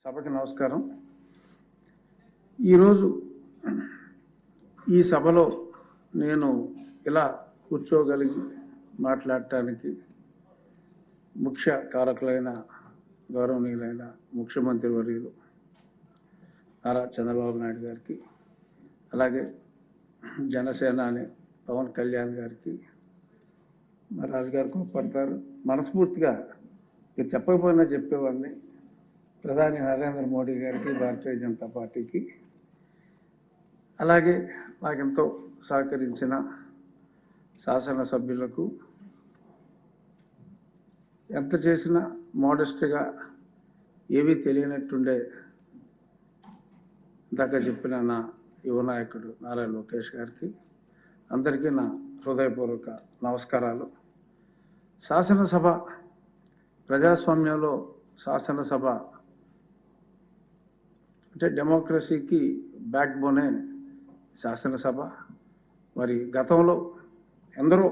సభకి నమస్కారం. ఈరోజు ఈ సభలో నేను ఇలా కూర్చోగలిగి మాట్లాడటానికి ముఖ్య కారకులైన గౌరవనీయులైన ముఖ్యమంత్రి వర్యులు నారా చంద్రబాబు నాయుడు గారికి, అలాగే జనసేనాని పవన్ కళ్యాణ్ గారికి, మరి రాజుగారు కోప్పడతారు, మనస్ఫూర్తిగా మీరు చెప్పకపోయినా చెప్పేవాడిని, ప్రధాని నరేంద్ర మోడీ గారికి, భారతీయ జనతా పార్టీకి, అలాగే నాకెంతో సహకరించిన శాసనసభ్యులకు, ఎంత చేసినా మోడెస్ట్గా ఏమీ తెలియనట్టుండే ఇందాక చెప్పిన నా యువ నాయకుడు నారా లోకేష్ గారికి, అందరికీ నా హృదయపూర్వక నమస్కారాలు. శాసనసభ ప్రజాస్వామ్యంలో శాసనసభ అంటే డెమోక్రసీకి బ్యాక్ బోనే శాసనసభ. మరి గతంలో ఎందరో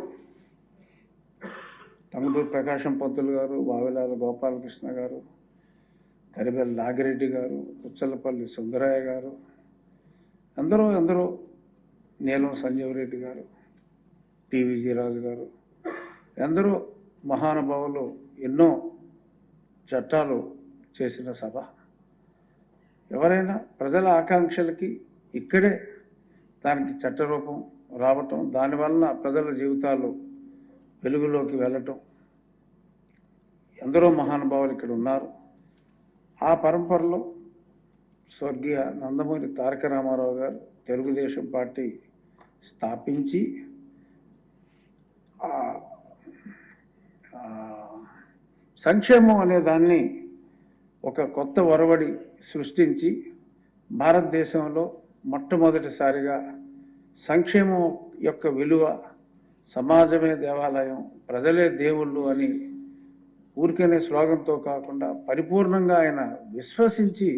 టంగుటూరి ప్రకాశం పంతులు గారు, వావిలాల గోపాలకృష్ణ గారు, కరిబెల్లి నాగిరెడ్డి గారు, పుచ్చలపల్లి సుందరయ్య గారు, ఎందరో నీలం సంజీవ్ రెడ్డి గారు, టీవీజీ రాజు గారు, ఎందరో మహానుభావులు ఎన్నో చట్టాలు చేసిన సభ. ఎవరైనా ప్రజల ఆకాంక్షలకి ఇక్కడే దానికి చట్టరూపం రావటం, దానివల్ల ప్రజల జీవితాలు వెలుగులోకి వెళ్ళటం, ఎందరో మహానుభావులు ఇక్కడ ఉన్నారు. ఆ పరంపరలో స్వర్గీయ నందమూరి తారక రామారావు గారు తెలుగుదేశం పార్టీ స్థాపించి సంక్షేమం అనే దాన్ని ఒక కొత్త ఒరవడి సృష్టించి భారతదేశంలో మొట్టమొదటిసారిగా సంక్షేమం యొక్క విలువ, సమాజమే దేవాలయం, ప్రజలే దేవుళ్ళు అని ఊరికనే స్లోగన్తో కాకుండా పరిపూర్ణంగా ఆయన విశ్వసించి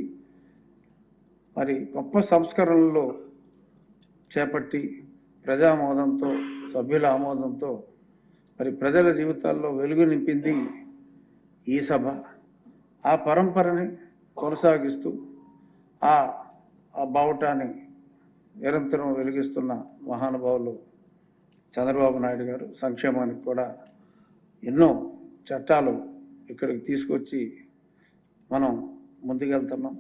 మరి గొప్ప సంస్కరణలు చేపట్టి ప్రజామోదంతో, సభ్యుల ఆమోదంతో మరి ప్రజల జీవితాల్లో వెలుగు నింపింది ఈ సభ. ఆ పరంపరని కొనసాగిస్తూ ఆ బావుటాన్ని నిరంతరం వెలిగిస్తున్న మహానుభావులు చంద్రబాబు నాయుడు గారు సంక్షేమానికి కూడా ఎన్నో చట్టాలు ఇక్కడికి తీసుకొచ్చి మనం ముందుకెళ్తున్నాం.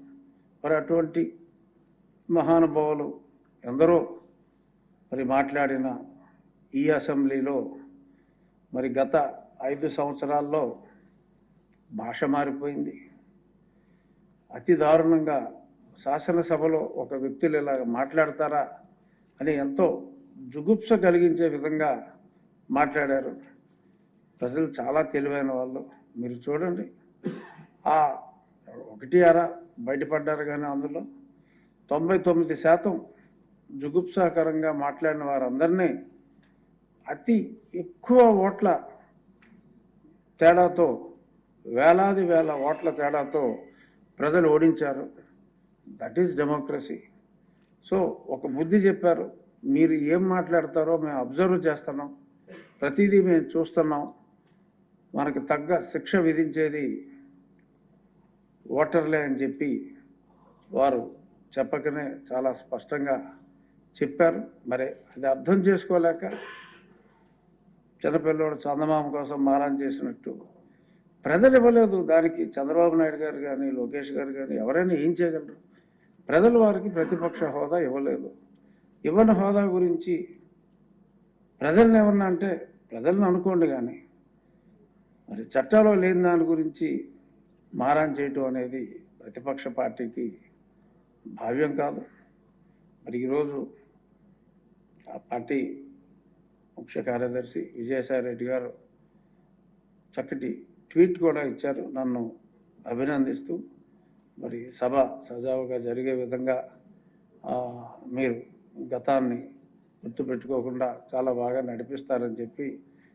మరి అటువంటి మహానుభావులు ఎందరో మరి మాట్లాడిన ఈ అసెంబ్లీలో మరి గత 5 సంవత్సరాల్లో భాష మారిపోయింది. అతి దారుణంగా శాసనసభలో ఒక వ్యక్తులు ఇలాగ మాట్లాడతారా అని ఎంతో జుగుప్స కలిగించే విధంగా మాట్లాడారు. ప్రజలు చాలా తెలివైన వాళ్ళు. మీరు చూడండి, ఆ 1 బయటపడ్డారు, కానీ అందులో 99% జుగుప్సాకరంగా మాట్లాడిన వారందరినీ అతి ఎక్కువ ఓట్ల తేడాతో, వేలాది వేల ఓట్ల తేడాతో ప్రజలు ఓడించారు. That is democracy. సో ఒక బుద్ధి చెప్పారు, మీరు ఏం మాట్లాడతారో మేము అబ్జర్వ్ చేస్తున్నాం, ప్రతిదీ మేము చూస్తున్నాం, మనకు తగ్గ శిక్ష విధించేది ఓటర్లే అని చెప్పి వారు చెప్పకనే చాలా స్పష్టంగా చెప్పారు. మరి అది అర్థం చేసుకోలేక చిన్నపిల్లోడు చందమామ కోసం మారాన్ చేసినట్టు ప్రజలు ఇవ్వలేదు. దానికి చంద్రబాబు నాయుడు గారు కానీ, లోకేష్ గారు కానీ ఎవరైనా ఏం చేయగలరు? ప్రజలు వారికి ప్రతిపక్ష హోదా ఇవ్వలేదు. ఇవ్వని హోదా గురించి ప్రజల్ని ఏమన్నా అంటే ప్రజలను అనుకోండి, కానీ మరి చట్టాలో లేని దాని గురించి మారాన్ చేయటం అనేది ప్రతిపక్ష పార్టీకి భావ్యం కాదు. మరి ఈరోజు ఆ పార్టీ ముఖ్య కార్యదర్శి విజయసాయి రెడ్డి గారు చక్కటి ట్వీట్ కూడా ఇచ్చారు, నన్ను అభినందిస్తూ. మరి సభ సజావుగా జరిగే విధంగా మీరు గతాన్ని గుర్తుపెట్టుకోకుండా చాలా బాగా నడిపిస్తారని చెప్పి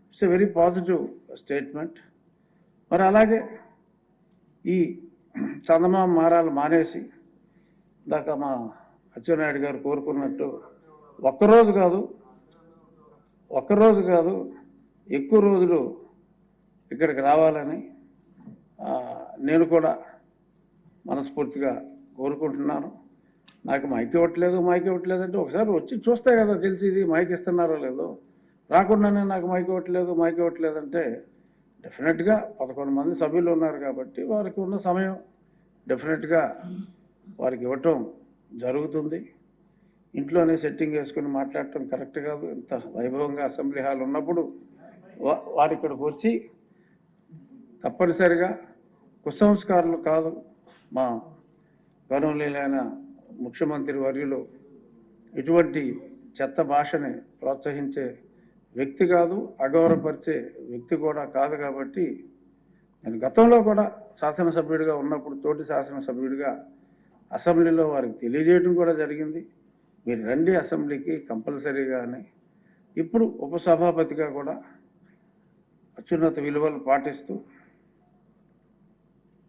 it's a very positive statement. మరి అలాగే ఈ చందమామ మారాలు మానేసి ఇందాక మా అచ్చెన్నాయుడు గారు కోరుకున్నట్టు ఒక్కరోజు కాదు ఎక్కువ రోజులు ఇక్కడికి రావాలని నేను కూడా మనస్ఫూర్తిగా కోరుకుంటున్నాను. నాకు మైక్ ఇవ్వట్లేదు అంటే ఒకసారి వచ్చి చూస్తే కదా తెలిసి ఇది మైక్ ఇస్తున్నారో లేదో. రాకుండానే నాకు మైక్ ఇవ్వట్లేదు అంటే డెఫినెట్గా 11 మంది సభ్యులు ఉన్నారు కాబట్టి వారికి ఉన్న సమయం డెఫినెట్గా వారికి ఇవ్వటం జరుగుతుంది. ఇంట్లోనే సెట్టింగ్ వేసుకుని మాట్లాడటం కరెక్ట్ కాదు. ఇంత వైభవంగా అసెంబ్లీ హాల్ ఉన్నప్పుడు వారు ఇక్కడికి వచ్చి తప్పనిసరిగా కుసంస్కారాలు కాదు, మా గౌరవనీయులైన ముఖ్యమంత్రి వర్యులు ఇటువంటి చెత్త భాషని ప్రోత్సహించే వ్యక్తి కాదు, అగౌరవపరిచే వ్యక్తి కూడా కాదు. కాబట్టి నేను గతంలో కూడా శాసనసభ్యుడిగా ఉన్నప్పుడు తోటి శాసనసభ్యుడిగా అసెంబ్లీలో వారికి తెలియజేయడం కూడా జరిగింది, మీరు రండి అసెంబ్లీకి కంపల్సరీగా అని. ఇప్పుడు ఉపసభాపతిగా కూడా అత్యున్నత విలువలు పాటిస్తూ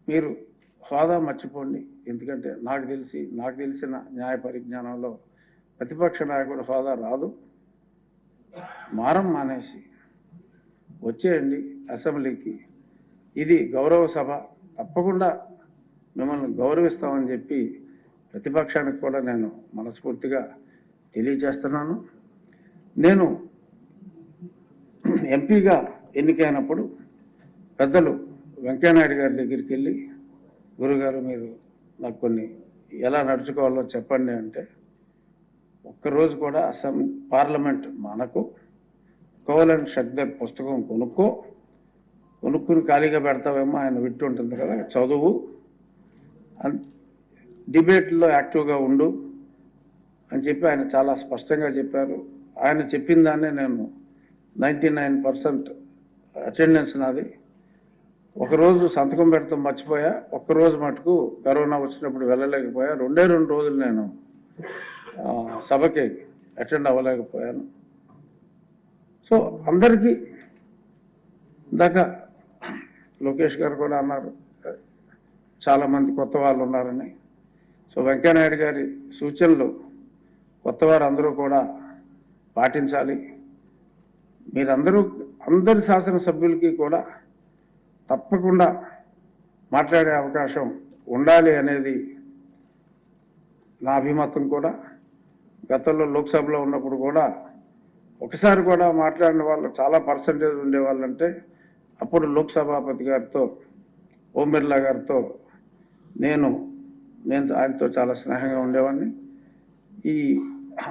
మీరు హోదా మర్చిపోండి. ఎందుకంటే నాకు తెలిసిన న్యాయ పరిజ్ఞానంలో ప్రతిపక్ష నాయకుడు హోదా రాదు. మారం మానేసి వచ్చేయండి అసెంబ్లీకి, ఇది గౌరవ సభ, తప్పకుండా మిమ్మల్ని గౌరవిస్తామని చెప్పి ప్రతిపక్షానికి కూడా నేను మనస్ఫూర్తిగా తెలియజేస్తున్నాను. నేను ఎంపీగా ఎన్నికైనప్పుడు పెద్దలు వెంకయ్యనాయుడు గారి దగ్గరికి వెళ్ళి, గురుగారు మీరు నాకు కొన్ని ఎలా నడుచుకోవాలో చెప్పండి అంటే, ఒక్కరోజు కూడా పార్లమెంట్ మనకు కోవలన్ షక్దర్ పుస్తకం కొనుక్కుని ఖాళీగా పెడతావేమో, ఆయన వింటుంటుంది కదా, చదువు, డిబేట్లో యాక్టివ్గా ఉండు అని చెప్పి ఆయన చాలా స్పష్టంగా చెప్పారు. ఆయన చెప్పిన దాన్నే నేను 99% అటెండెన్స్ నాది. ఒకరోజు సంతకం పెడతాం మర్చిపోయా, ఒక్కరోజు మటుకు కరోనా వచ్చినప్పుడు వెళ్ళలేకపోయా, 2 రోజులు నేను సభకి అటెండ్ అవ్వలేకపోయాను. సో అందరికీ ఇందాక లోకేష్ గారు కూడా అన్నారు చాలామంది కొత్త వాళ్ళు ఉన్నారని. సో వెంకయ్యనాయుడు గారి సూచనలు కొత్తవారు అందరూ కూడా పాటించాలి. మీరందరూ అందరి శాసనసభ్యులకి కూడా తప్పకుండా మాట్లాడే అవకాశం ఉండాలి అనేది నా అభిమతం కూడా. గతంలో లోక్సభలో ఉన్నప్పుడు కూడా ఒకసారి కూడా మాట్లాడిన వాళ్ళు చాలా పర్సంటేజ్ ఉండేవాళ్ళంటే అప్పుడు లోక్సభాపతి గారితో, ఓం బిర్లా గారితో నేను ఆయనతో చాలా స్నేహంగా ఉండేవాడిని. ఈ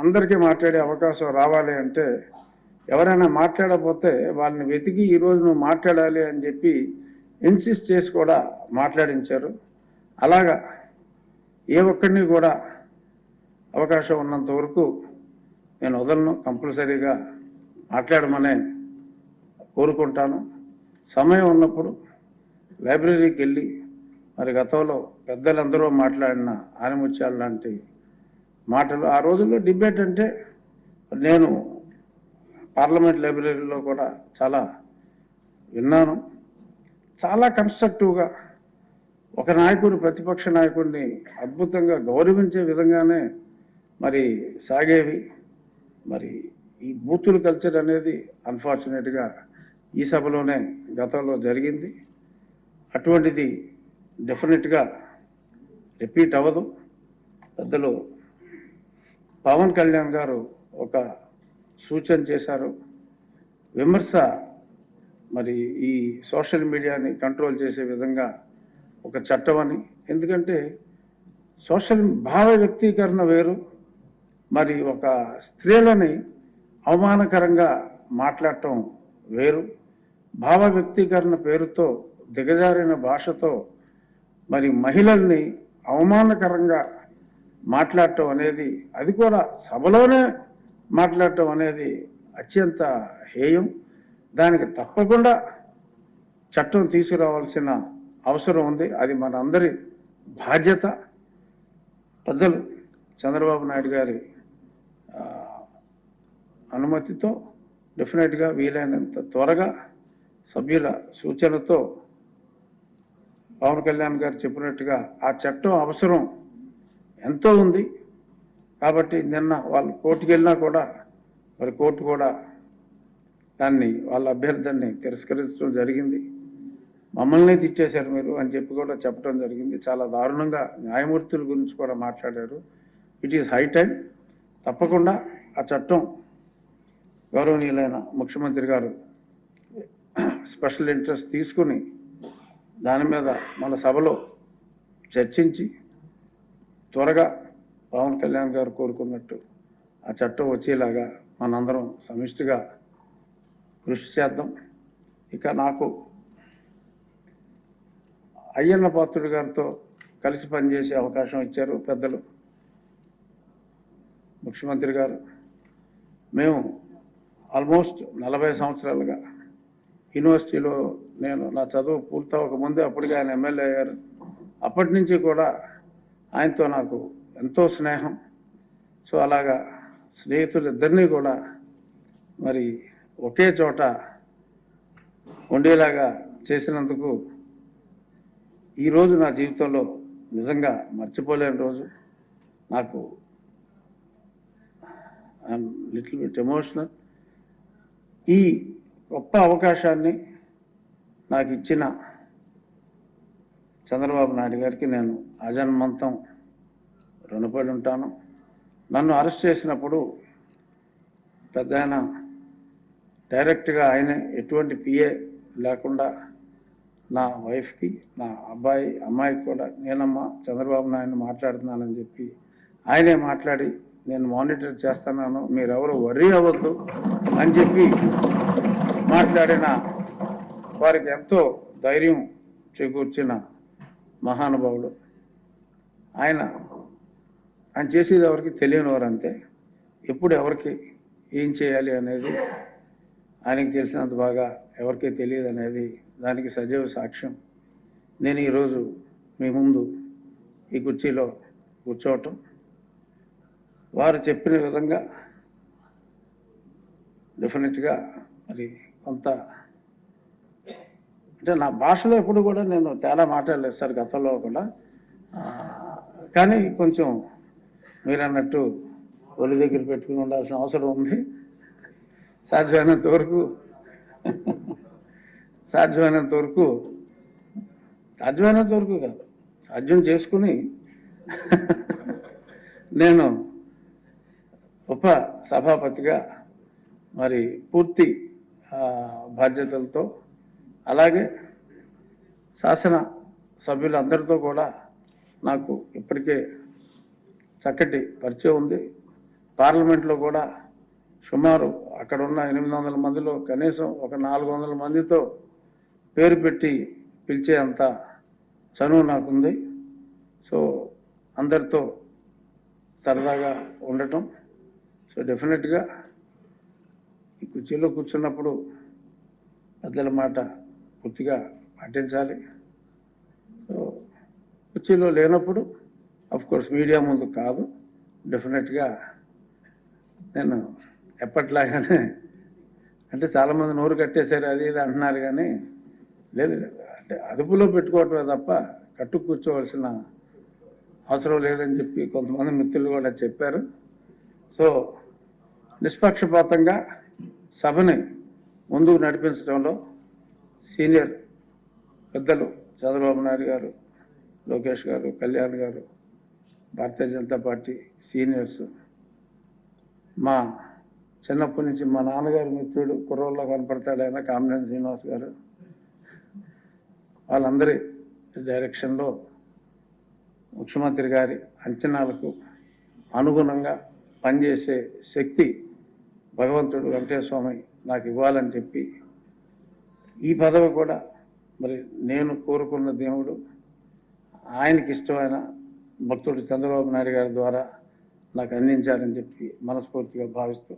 అందరికీ మాట్లాడే అవకాశం రావాలి అంటే ఎవరైనా మాట్లాడకపోతే వాళ్ళని వెతికి ఈరోజు నువ్వు మాట్లాడాలి అని చెప్పి ఇన్సిస్ట్ చేసి కూడా మాట్లాడించారు. అలాగా ఏ ఒక్కడిని కూడా అవకాశం ఉన్నంత వరకు నేను వదలను, కంపల్సరీగా మాట్లాడమనే కోరుకుంటాను. సమయం ఉన్నప్పుడు లైబ్రరీకి వెళ్ళి మరి గతంలో పెద్దలందరూ మాట్లాడిన ఆనిముత్యాలు లాంటి మాటలు, ఆ రోజుల్లో డిబేట్ అంటే నేను పార్లమెంట్ లైబ్రరీలో కూడా చాలా విన్నాను. చాలా కన్స్ట్రక్టివ్గా ఒక నాయకుడు ప్రతిపక్ష నాయకుడిని అద్భుతంగా గౌరవించే విధంగానే మరి సాగేవి. మరి ఈ బూతుల కల్చర్ అనేది అన్ఫార్చునేట్గా ఈ సభలోనే గతంలో జరిగింది. అటువంటిది డెఫినెట్గా రిపీట్ అవ్వదు. పెద్దలు పవన్ కళ్యాణ్ గారు ఒక సూచన చేశారు, విమర్శ మరి ఈ సోషల్ మీడియాని కంట్రోల్ చేసే విధంగా ఒక చట్టం అని. ఎందుకంటే సోషల్ భావ వ్యక్తీకరణ వేరు, మరి ఒక స్త్రీలని అవమానకరంగా మాట్లాడటం వేరు. భావ వ్యక్తీకరణ పేరుతో దిగజారిన భాషతో మరి మహిళల్ని అవమానకరంగా మాట్లాడటం అనేది, అది కూడా సభలోనే మాట్లాడటం అనేది అత్యంత హేయం. దానికి తప్పకుండా చట్టం తీసుకురావాల్సిన అవసరం ఉంది. అది మన అందరి బాధ్యత. పెద్దలు చంద్రబాబు నాయుడు గారి అనుమతితో డెఫినెట్గా వీలైనంత త్వరగా సభ్యుల సూచనతో పవన్ కళ్యాణ్ గారు చెప్పినట్టుగా ఆ చట్టం అవసరం ఎంతో ఉంది. కాబట్టి నిన్న వాళ్ళు కోర్టుకు వెళ్ళినా కూడా మరి కోర్టు కూడా దాన్ని వాళ్ళ అభ్యర్థాన్ని తిరస్కరించడం జరిగింది. మమ్మల్ని తిట్టేశారు మీరు అని చెప్పి కూడా చెప్పడం జరిగింది. చాలా దారుణంగా న్యాయమూర్తుల గురించి కూడా మాట్లాడారు. ఇట్ ఈస్ హై టైం తప్పకుండా ఆ చట్టం గౌరవనీయులైన ముఖ్యమంత్రి గారు స్పెషల్ ఇంట్రెస్ట్ తీసుకుని దాని మీద మన సభలో చర్చించి త్వరగా పవన్ కళ్యాణ్ గారు కోరుకున్నట్టు ఆ చట్టం వచ్చేలాగా మనందరం సమిష్టిగా కృషి చేద్దాం. ఇక నాకు అయ్యన్న పాత్రుడు గారితో కలిసి పనిచేసే అవకాశం ఇచ్చారు పెద్దలు ముఖ్యమంత్రి గారు. మేము ఆల్మోస్ట్ 40 సంవత్సరాలుగా యూనివర్సిటీలో నేను నా చదువు పూర్తవకముందే అప్పటికే ఆయన ఎమ్మెల్యే అయ్యారు. అప్పటి నుంచి కూడా ఆయనతో నాకు ఎంతో స్నేహం. సో అలాగా స్నేహితులిద్దరినీ కూడా మరి ఒకే చోట ఉండేలాగా చేసినందుకు ఈరోజు నా జీవితంలో నిజంగా మర్చిపోలేని రోజు. నాకు ఐఎమ్ లిటిల్ బిట్ ఎమోషనల్. ఈ గొప్ప అవకాశాన్ని నాకు ఇచ్చిన చంద్రబాబు నాయుడు గారికి నేను అజన్మంతం రుణపడి ఉంటాను. నన్ను అరెస్ట్ చేసినప్పుడు పెద్ద ఆయన డైరెక్ట్గా ఆయనే ఎటువంటి పిఏ లేకుండా నా వైఫ్కి నా అమ్మాయికి కూడా నేనమ్మా చంద్రబాబు నాయుడు మాట్లాడుతున్నానని చెప్పి ఆయనే మాట్లాడి నేను మానిటర్ చేస్తున్నాను, మీరెవరు వర్రీ అవ్వద్దు అని చెప్పి మాట్లాడిన వారికి ఎంతో ధైర్యం చేకూర్చిన మహానుభావుడు ఆయన. ఆయన చేసేది ఎవరికి తెలియని వారంతే. ఎప్పుడు ఎవరికి ఏం చేయాలి అనేది ఆయనకి తెలిసినంత బాగా ఎవరికీ తెలియదు అనేది దానికి సజీవ సాక్ష్యం. నేను ఈరోజు మీ ముందు ఈ కుర్చీలో కూర్చోవటం, వారు చెప్పిన విధంగా డెఫినెట్గా మరి కొంత అంటే నా భాషలో ఎప్పుడు కూడా నేను తేడా మాట్లాడలేదు సార్ గతంలో కూడా. కానీ కొంచెం మీరు అన్నట్టు ఒళ్ళు దగ్గర పెట్టుకుని ఉండాల్సిన అవసరం ఉంది. సాధ్యమైనంత వరకు కాదు, సాధ్యం చేసుకుని నేను ఉప సభాపతిగా మరి పూర్తి బాధ్యతలతో, అలాగే శాసన సభ్యులందరితో కూడా నాకు ఇప్పటికే చక్కటి పరిచయం ఉంది. పార్లమెంట్లో కూడా సుమారు అక్కడ ఉన్న 800 మందిలో కనీసం ఒక 400 మందితో పేరు పెట్టి పిలిచే అంత చనువు నాకుంది. సో అందరితో సరదాగా ఉండటం. సో డెఫినెట్గా ఈ కుర్చీలో కూర్చున్నప్పుడు పెద్దల మాట పూర్తిగా పాటించాలి. సో కుర్చీలో లేనప్పుడు కోర్స్ మీడియా ముందు కాదు, డెఫినెట్గా నేను ఎప్పట్లాగానే అంటే చాలామంది నోరు కట్టేశారు అది ఇది అంటున్నారు, కానీ లేదు అంటే అదుపులో పెట్టుకోవటమే తప్ప కట్టు కూర్చోవలసిన అవసరం లేదని చెప్పి కొంతమంది మిత్రులు కూడా చెప్పారు. సో నిష్పక్షపాతంగా సభని ముందుకు నడిపించడంలో సీనియర్ పెద్దలు చంద్రబాబు నాయుడు గారు, లోకేష్ గారు, కళ్యాణ్ గారు, భారతీయ జనతా పార్టీ సీనియర్స్, మా చిన్నప్పటి నుంచి మా నాన్నగారు మిత్రుడు కుర్రోళ్ళలో కనపడతాడు ఆయన కామినేని శ్రీనివాస్ గారు, వాళ్ళందరి డైరెక్షన్లో ముఖ్యమంత్రి గారి అంచనాలకు అనుగుణంగా పనిచేసే శక్తి భగవంతుడు వెంకటేశ్వర స్వామి నాకు ఇవ్వాలని చెప్పి ఈ పదవి కూడా మరి నేను కోరుకున్న దేవుడు ఆయనకి ఇష్టమైన భక్తుడు చంద్రబాబు నాయుడు గారి ద్వారా నాకు అందించాలని చెప్పి మనస్ఫూర్తిగా భావిస్తూ